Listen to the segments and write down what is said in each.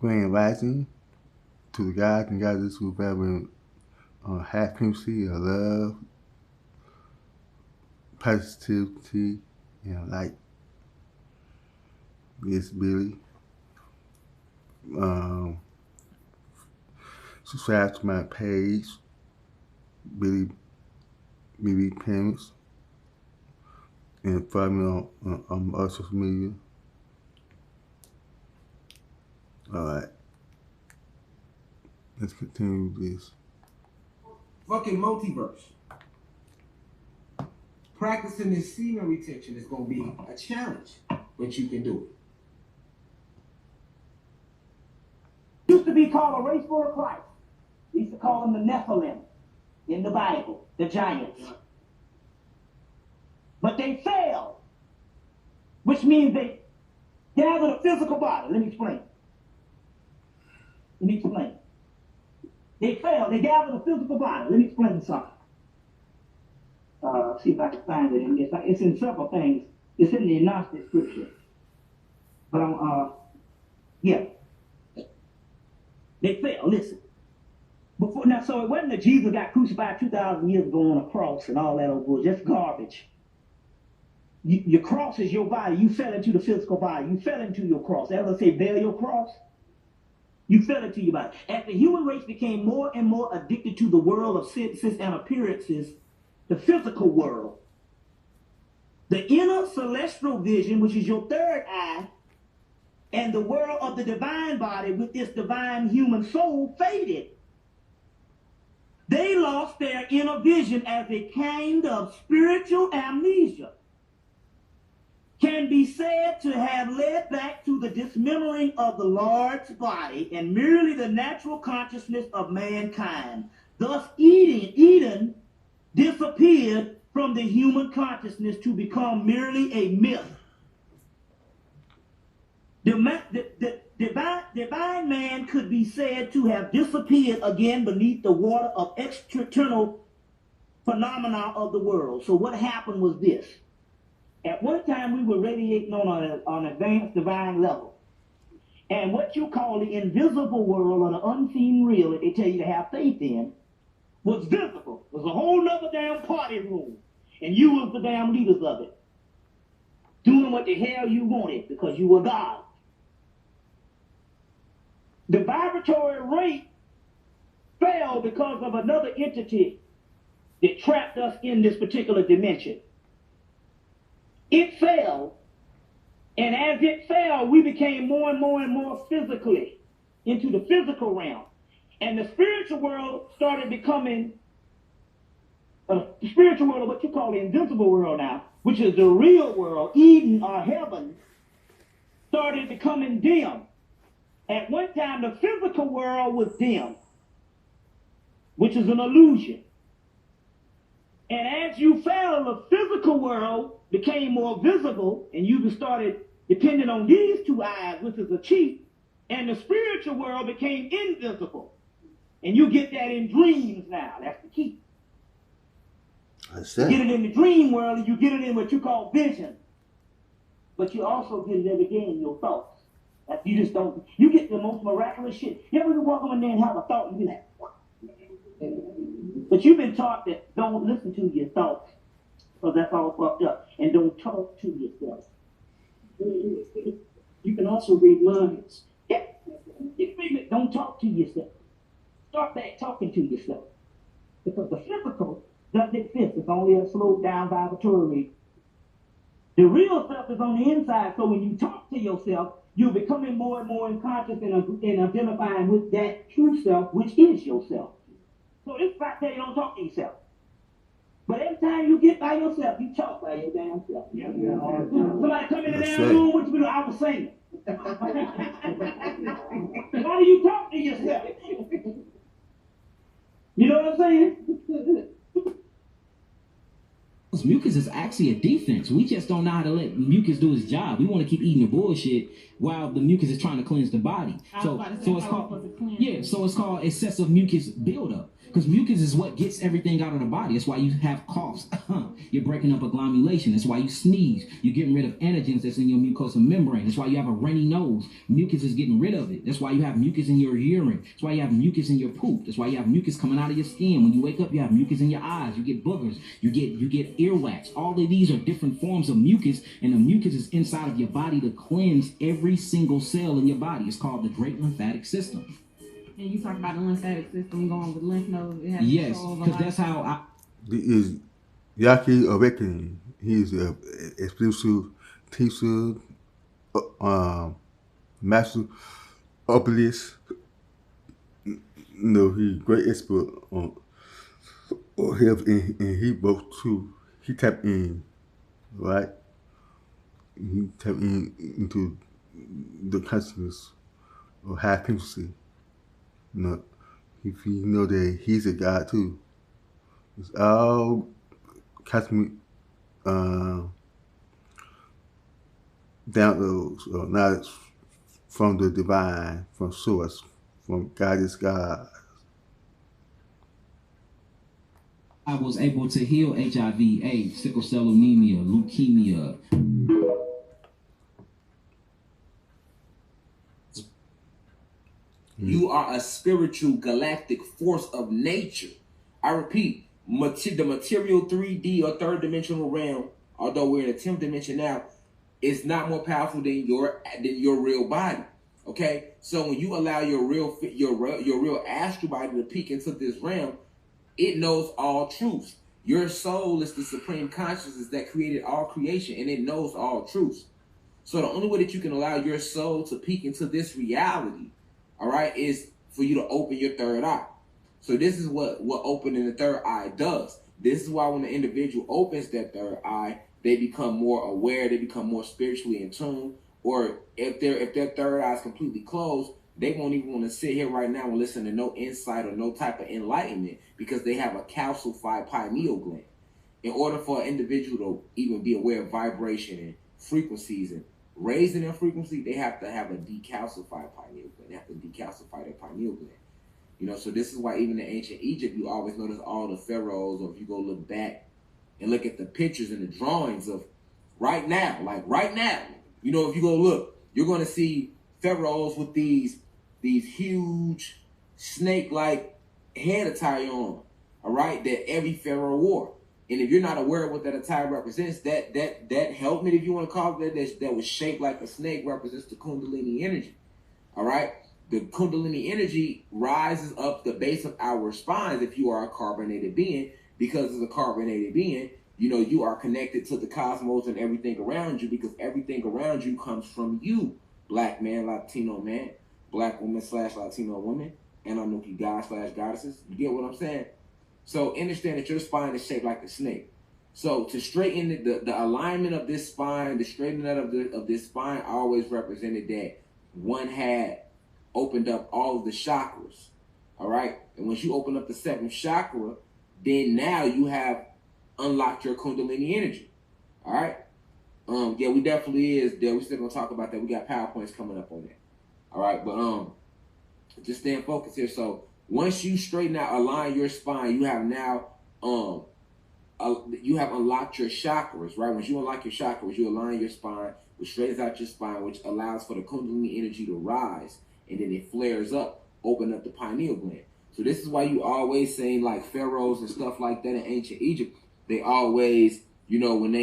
grand rising to the guys and goddesses who value happiness, love, positivity, and light. It's Billy. Subscribe to my page, Billy Parents, and follow me on other social media. Alright. Let's continue with this. Fucking multiverse. Practicing this semen retention is going to be a challenge, but you can do it. Used to be called a race for a Christ. We used to call them the Nephilim in the Bible, the giants. But they failed, which means they gathered a physical body. Let me explain. They failed. They gathered a physical body. Let me explain something. See if I can find it in this. It's in several things. It's in the Gnostic scripture. But yeah. They failed. Listen. So it wasn't that Jesus got crucified 2,000 years ago on a cross and all that old bull. Just garbage. Your cross is your body. You fell into the physical body. You fell into your cross. Ever say bear your cross? You fell into your body. As the human race became more and more addicted to the world of senses and appearances, the physical world, the inner celestial vision, which is your third eye, and the world of the divine body with its divine human soul faded. They lost their inner vision as a kind of spiritual amnesia. Can be said to have led back to the dismembering of the Lord's body and merely the natural consciousness of mankind. Thus, Eden disappeared from the human consciousness to become merely a myth. The divine man could be said to have disappeared again beneath the water of external phenomena of the world. So what happened was this. At one time, we were radiating on an advanced divine level. And what you call the invisible world or the unseen real that they tell you to have faith in was visible. It was a whole nother damn party room. And you was the damn leaders of it. Doing what the hell you wanted because you were God. The vibratory rate fell because of another entity that trapped us in this particular dimension. It fell, and as it fell, we became more and more physically into the physical realm. And the spiritual world started becoming, the spiritual world, what you call the invisible world now, which is the real world, Eden or heaven, started becoming dim. At one time, the physical world was dim, which is an illusion. And as you fell, the physical world became more visible, and you started depending on these two eyes, which is a cheat, and the spiritual world became invisible. And you get that in dreams now. That's the key. You get it in the dream world, and you get it in what you call vision. But you also get it every day in your thoughts. Like you just don't, you get the most miraculous shit. You ever walk on there and have a thought and be like, what? But you've been taught that don't listen to your thoughts, because that's all fucked up. And don't talk to yourself. You can also read minds. Yeah. Don't talk to yourself. Start back talking to yourself. Because the physical doesn't exist. It's only a slowed down vibratory rate. The real self is on the inside. So when you talk to yourself, you're becoming more and more unconscious and identifying with that true self, which is yourself. So this fact that you don't talk to yourself. But every time you get by yourself, you talk by your damn self. Yeah. Somebody come in the damn room, what you do? I was singing. How do you talk to yourself? You know what I'm saying? Mucus is actually a defense. We just don't know how to let mucus do his job. We want to keep eating the bullshit while the mucus is trying to cleanse the body. So it's called excessive mucus buildup. Because mucus is what gets everything out of the body. That's why you have coughs. You're breaking up agglomulation. That's why you sneeze. You're getting rid of antigens that's in your mucosal membrane. That's why you have a runny nose. Mucus is getting rid of it. That's why you have mucus in your urine. That's why you have mucus in your poop. That's why you have mucus coming out of your skin. When you wake up, you have mucus in your eyes. You get boogers. You get earwax. All of these are different forms of mucus, and the mucus is inside of your body to cleanse every single cell in your body. It's called the great lymphatic system. And you talk about the lymphatic system going with lymph nodes. Yes, because that's how I. Is Yaki Awakening. He's a exclusive teacher, master herbalist. He's great expert on health, and he both too. He tapped in, right? He tapped into the consciousness of high frequency. If you know that he's a God too. It's all cosmic downloads or knowledge from the divine, from source, from God is God. I was able to heal HIV, AIDS, sickle cell anemia, leukemia. You are a spiritual galactic force of nature. I repeat, the material 3D or third dimensional realm, although we're in a 10th dimension now, is not more powerful than your real body. Okay, so when you allow your real astral body to peek into this realm, it knows all truths. Your soul is the supreme consciousness that created all creation, and it knows all truths. So the only way that you can allow your soul to peek into this reality, all right, is for you to open your third eye. So this is what opening the third eye does. This is why when the individual opens their third eye, they become more aware, they become more spiritually in tune. Or if their third eye is completely closed, they won't even want to sit here right now and listen to no insight or no type of enlightenment because they have a calcified pineal gland. In order for an individual to even be aware of vibration and frequencies and raising their frequency, they have to have a decalcified pineal gland. They have to decalcify their pineal gland. So this is why even in ancient Egypt, you always notice all the pharaohs, or if you go look back and look at the pictures and the drawings of right now, if you go look, you're going to see pharaohs with these huge snake-like head attire on, all right, that every pharaoh wore. And if you're not aware of what that attire represents, that helmet, if you want to call it that was shaped like a snake, represents the Kundalini energy, all right? The Kundalini energy rises up the base of our spines if you are a carbonated being, because as a carbonated being, you are connected to the cosmos and everything around you, because everything around you comes from you, black man, Latino man, black woman / Latino woman, and Anunnaki god / goddesses. You get what I'm saying? So understand that your spine is shaped like a snake. So to straighten the alignment of this spine, the straightening out of this spine always represented that one had opened up all of the chakras. All right? And once you open up the 7th chakra, then now you have unlocked your Kundalini energy. All right? Yeah, we definitely is there. We're still gonna talk about that. We got PowerPoints coming up on that. All right, but just staying focused here. So once you straighten out, align your spine, you have now you have unlocked your chakras, right? Once you unlock your chakras, you align your spine, which straightens out your spine, which allows for the Kundalini energy to rise, and then it flares up, open up the pineal gland. So this is why you always saying like pharaohs and stuff like that in ancient Egypt, they always, when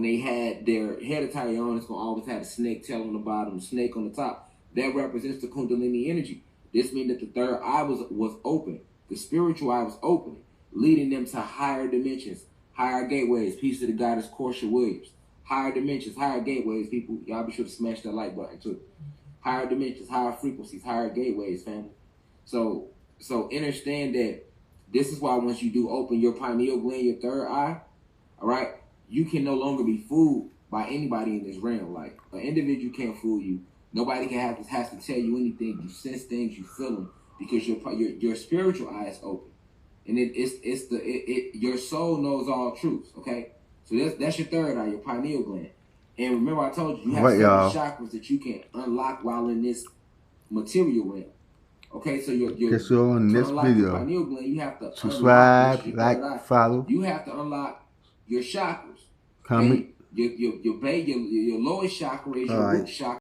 they had their head attire on, it's gonna always have a snake tail on the bottom, a snake on the top. That represents the Kundalini energy. This means that the third eye was open. The spiritual eye was open, leading them to higher dimensions, higher gateways. Peace to the goddess Portia Williams. Higher dimensions, higher gateways, people. Y'all be sure to smash that like button too. Higher dimensions, higher frequencies, higher gateways, family. So understand that this is why once you do open your pineal gland, your third eye, all right, you can no longer be fooled by anybody in this realm. Like an individual can't fool you. Nobody has to tell you anything. You sense things, you feel them, because your spiritual eye is open, and your soul knows all truths. Okay, so that's your third eye, your pineal gland. And remember, I told you have certain chakras that you can unlock while in this material realm. Okay, so your Catch you on to this unlock your video. pineal gland, you have to Subscribe, unlock your like, third eye. follow, You have to unlock your chakras. comment. Okay? Your lowest chakra is your All right. root chakra.